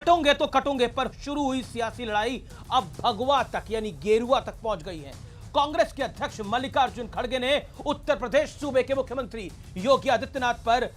कटोंगे तो कटोंगे पर शुरू हुई सियासी लड़ाई अब भगवा तक यानी गेरुआ तक पहुंच गई है। कांग्रेस के अध्यक्ष मल्लिकार्जुन खड़गे ने उत्तर प्रदेश सूबे के मुख्यमंत्री योगी आदित्यनाथ पर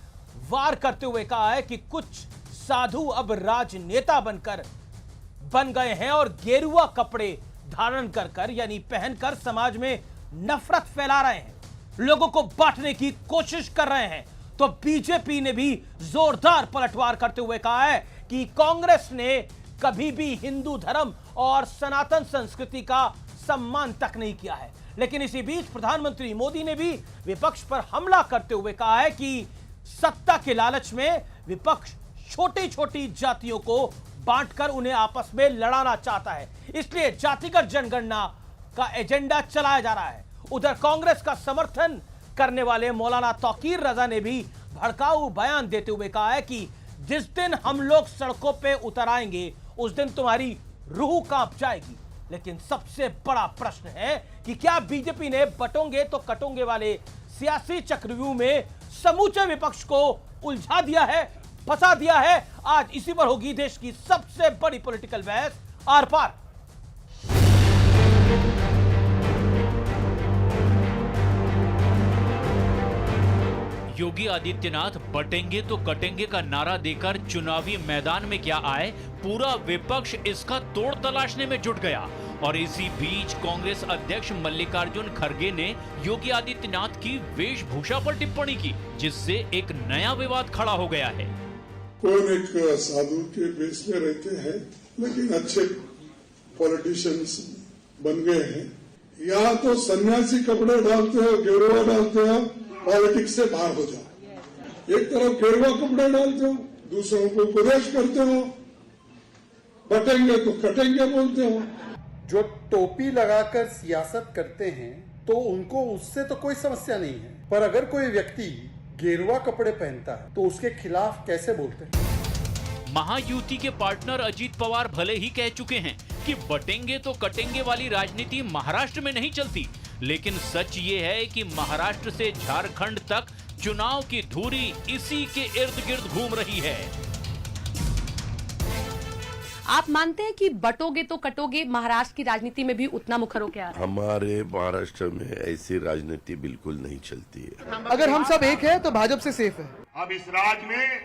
वार करते हुए कहा है कि कुछ साधु अब राजनेता बन गए हैं और गेरुआ कपड़े धारण कर यानी पहनकर समाज में नफरत फैला रहे हैं, लोगों को बांटने की कोशिश कर रहे हैं। तो बीजेपी ने भी जोरदार पलटवार करते हुए कहा है कि कांग्रेस ने कभी भी हिंदू धर्म और सनातन संस्कृति का सम्मान तक नहीं किया है। लेकिन इसी बीच प्रधानमंत्री मोदी ने भी विपक्ष पर हमला करते हुए कहा है कि सत्ता के लालच में विपक्ष छोटी छोटी जातियों को बांटकर उन्हें आपस में लड़ाना चाहता है, इसलिए जातिगत जनगणना का एजेंडा चलाया जा रहा है। उधर कांग्रेस का समर्थन करने वाले मौलाना तौकीर रजा ने भी भड़काऊ बयान देते हुए कहा है कि जिस दिन हम लोग सड़कों पे उतर आएंगे उस दिन तुम्हारी रूह कांप जाएगी। लेकिन सबसे बड़ा प्रश्न है कि क्या बीजेपी ने बटोंगे तो कटोंगे वाले सियासी चक्रव्यूह में समूचे विपक्ष को उलझा दिया है, फंसा दिया है। आज इसी पर होगी देश की सबसे बड़ी पॉलिटिकल बहस आर पार। योगी आदित्यनाथ बटेंगे तो कटेंगे का नारा देकर चुनावी मैदान में क्या आए, पूरा विपक्ष इसका तोड़ तलाशने में जुट गया। और इसी बीच कांग्रेस अध्यक्ष मल्लिकार्जुन खड़गे ने योगी आदित्यनाथ की वेशभूषा पर टिप्पणी की, जिससे एक नया विवाद खड़ा हो गया है। कौन एक साधु के बेस में रहते हैं लेकिन अच्छे पॉलिटिशियंस बन गए हैं, या तो सन्यासी कपड़े डालते हो, गेरुआ डालते हो, पॉलिटिक्स से बाहर हो जाओ। एक तरफ गेरुआ कपड़े डालते हो, दूसरों को उपदेश करते हो, बटेंगे तो कटेंगे बोलते हो। जो टोपी लगाकर सियासत करते हैं तो उनको उससे तो कोई समस्या नहीं है, पर अगर कोई व्यक्ति गेरुआ कपड़े पहनता है तो उसके खिलाफ कैसे बोलते हैं? महायुति के पार्टनर अजीत पवार भले ही कह चुके हैं कि बटेंगे तो कटेंगे वाली राजनीति महाराष्ट्र में नहीं चलती, लेकिन सच ये है कि महाराष्ट्र से झारखंड तक चुनाव की धुरी इसी के इर्द गिर्द घूम रही है। आप मानते हैं कि बटोगे तो कटोगे महाराष्ट्र की राजनीति में भी उतना मुखर होकर आ रहा है? हमारे महाराष्ट्र में ऐसी राजनीति बिल्कुल नहीं चलती है। अगर हम सब एक है तो भाजपा से सेफ है। अब इस राज में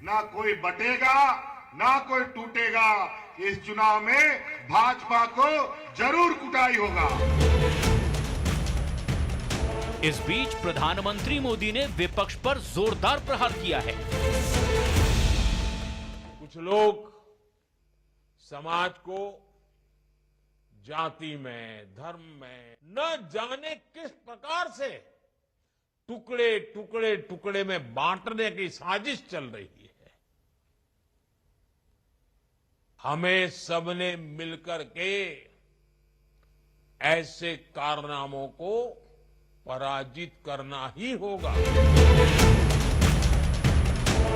ना कोई बटेगा ना कोई टूटेगा। इस चुनाव में भाजपा को जरूर कुटाई होगा। इस बीच प्रधानमंत्री मोदी ने विपक्ष पर जोरदार प्रहार किया है। कुछ लोग समाज को जाति में, धर्म में न जाने किस प्रकार से टुकड़े टुकड़े टुकड़े में बांटने की साजिश चल रही है। हमें सबने मिलकर के ऐसे कारनामों को पराजित करना ही होगा।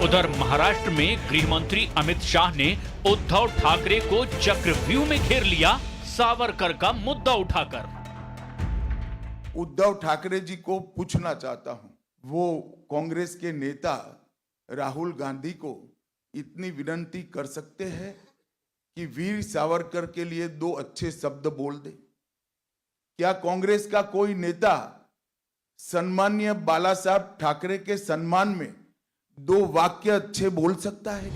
उधर महाराष्ट्र में गृह मंत्री अमित शाह ने उद्धव ठाकरे को चक्रव्यूह में घेर लिया, सावरकर का मुद्दा उठाकर। उद्धव ठाकरे जी को पूछना चाहता हूं, वो कांग्रेस के नेता राहुल गांधी को इतनी विनती कर सकते हैं कि वीर सावरकर के लिए दो अच्छे शब्द बोल दे? क्या कांग्रेस का कोई नेता सम्माननीय बाला साहब ठाकरे के सम्मान में दो वाक्य अच्छे बोल सकता है?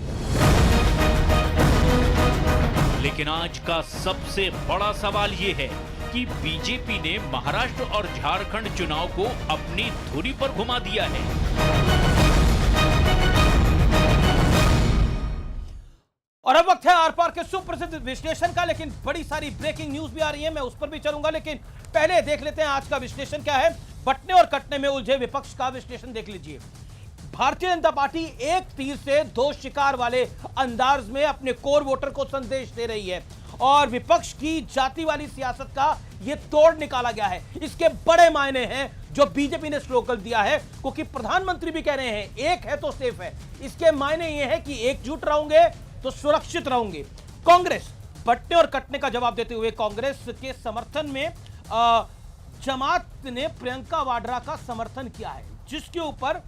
लेकिन आज का सबसे बड़ा सवाल यह है कि बीजेपी ने महाराष्ट्र और झारखंड चुनाव को अपनी धुरी पर घुमा दिया है। और अब वक्त है आर पार के सुप्रसिद्ध विश्लेषण का, लेकिन बड़ी सारी ब्रेकिंग न्यूज भी आ रही है, मैं उस पर भी चलूंगा। लेकिन पहले देख लेते हैं आज का विश्लेषण क्या है। बटने और कटने में उलझे विपक्ष का विश्लेषण देख लीजिए। भारतीय जनता पार्टी एक तीर से दो शिकार वाले अंदाज में अपने कोर वोटर को संदेश दे रही है और विपक्ष की जाति वाली सियासत का यह तोड़ निकाला गया है। इसके बड़े मायने हैं जो बीजेपी ने स्लोगन दिया है, क्योंकि प्रधानमंत्री भी कह रहे हैं एक है तो सेफ है। इसके मायने यह है कि एकजुट रहोगे तो सुरक्षित रहोगे। कांग्रेस बटने और कटने का जवाब देते हुए कांग्रेस के समर्थन में जमात ने प्रियंका वाड्रा का समर्थन किया है, जिसके ऊपर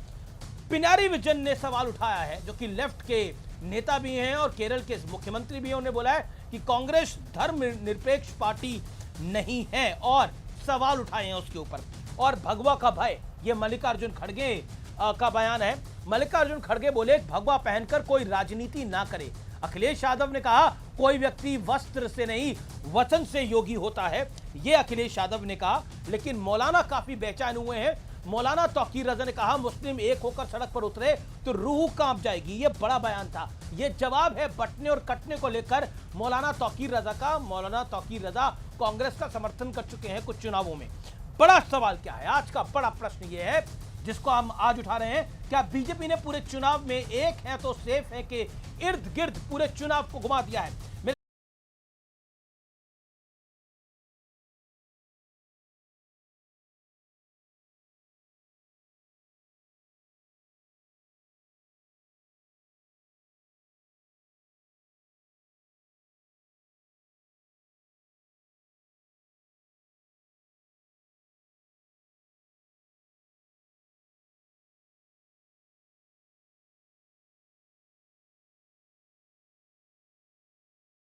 पिनारी विजन ने सवाल उठाया है, जो कि लेफ्ट के नेता भी हैं और केरल के मुख्यमंत्री भी हैं। उन्होंने बोला है कि कांग्रेस धर्मनिरपेक्ष पार्टी नहीं है और सवाल उठाए हैं उसके ऊपर। और भगवा का भय, ये मल्लिकार्जुन खड़गे का बयान है। मल्लिकार्जुन खड़गे बोले भगवा पहनकर कोई राजनीति ना करे। अखिलेश यादव ने कहा कोई व्यक्ति वस्त्र से नहीं वचन से योगी होता है, ये अखिलेश यादव ने कहा। लेकिन मौलाना काफी बेचैन हुए हैं। मौलाना तौकीर रजा ने कहा मुस्लिम एक होकर सड़क पर उतरे तो रूह कांप जाएगी। ये बड़ा बयान था, ये जवाब है बंटने और कटने को लेकर मौलाना तौकीर रजा का। मौलाना तौकीर रजा कांग्रेस का समर्थन कर चुके हैं कुछ चुनावों में। बड़ा सवाल क्या है, आज का बड़ा प्रश्न ये है जिसको हम आज उठा रहे हैं, क्या बीजेपी ने पूरे चुनाव में एक है तो सेफ है कि इर्द गिर्द पूरे चुनाव को घुमा दिया है?